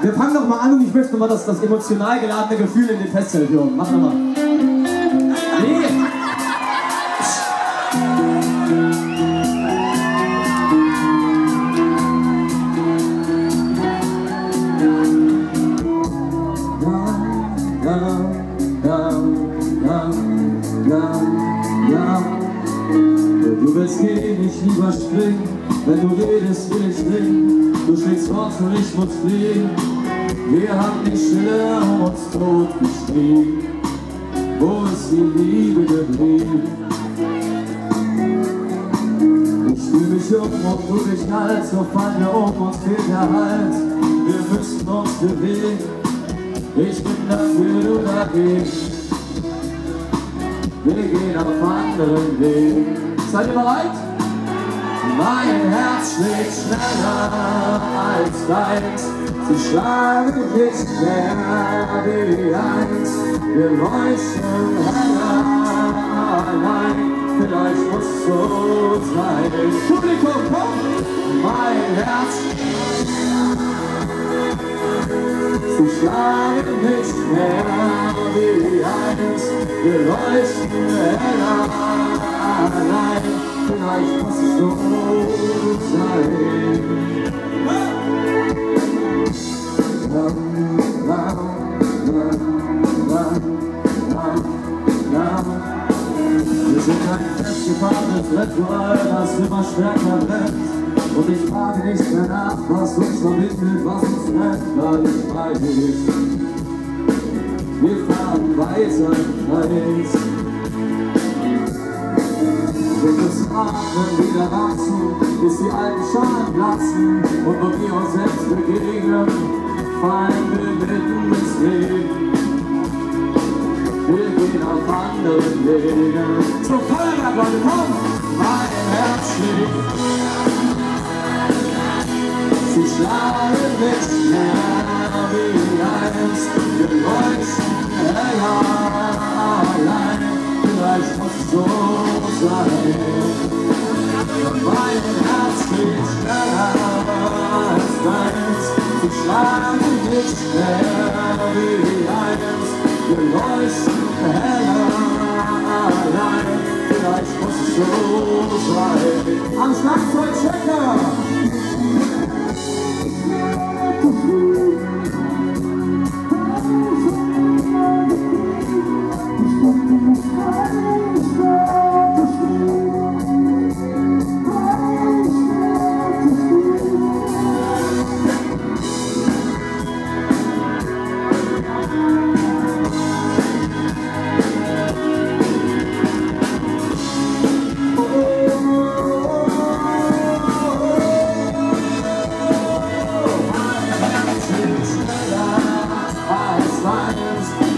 Wir fangen noch mal an und ich möchte noch mal das emotional geladene Gefühl in den Festsaal hören. Mach noch mal. Nee. Du willst gehen, ich lieber springen. Wenn du redest, will ich dringen. Du schlägst Wort und ich muss fliehen. Wir haben die Stille um uns tot geschrien. Wo ist die Liebe geblieben? Ich fühl mich und du dich kalt. So fallen wir uns fehlt der Halt. Wir müssen uns bewegen. Ich bin dafür, du dagegen. Wir gehen auf anderen Wegen. Seid ihr bereit? Mein Herz schlägt schneller als deins. Sie schlagen nicht mehr wie eins. Wir leuchten heller allein. Vielleicht muss so sein. Publikum, komm! Mein Herz. Sie schlagen nicht mehr wie eins. Wir leuchten heller allein. Vielleicht muss es so sein. Wir sind ein festgefahrenes Ritual, das immer stärker brennt. Und ich frage nicht mehr nach, was uns verbindet, was uns trennt, weil ich weiß nicht. Wir fahren weiter im Kreis. Wir müssen atmen, wieder wachsen, bis die alten Schalen platzen. Und wo wir uns selbst begegnen, fallen wir mitten ins Leben. Wir gehen auf anderen Wegen. So Feuerwerk, Leute, komm! Mein Herz schlägt. Sie schlagen nicht mehr wie eins. Wir leuchten heller allein. Vielleicht muss es so sein. Mein Herz schlägt schneller als deins. Sie schlagen nicht mehr wie eins. Wir leuchten heller allein. Vielleicht muss es so sein. Am Schlagzeug Checker!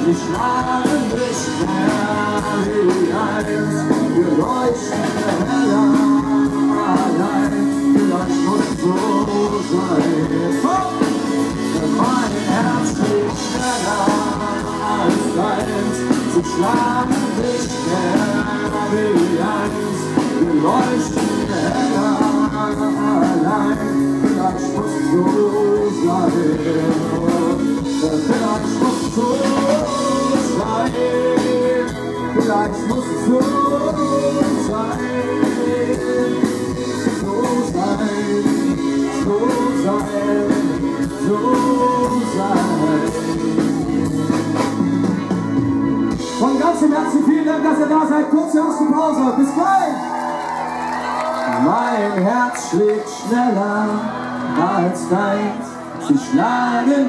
Sie schlagen nicht mehr wie eins. Wir leuchten heller allein. Vielleicht muss es so sein. Mein Herz schlägt schneller als deins. Sie schlagen nicht mehr wie eins. Wir leuchten heller allein. Vielleicht muss es so sein. Vielleicht muss es so sein. Vielleicht muss es so sein. So sein. So sein. So sein. Von ganzem Herzen vielen Dank, dass ihr da seid. Kurze erste Pause. Bis gleich. Mein Herz schlägt schneller als deins. Sie schlagen.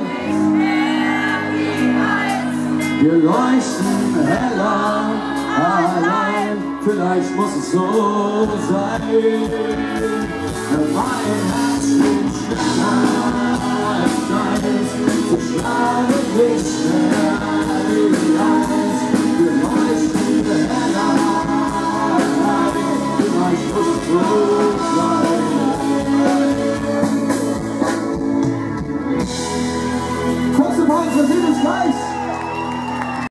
Wir leuchten heller allein. Vielleicht muss es so sein. Mein Herz schlägt schneller als deins. Wir schlagen nicht mehr wie eins.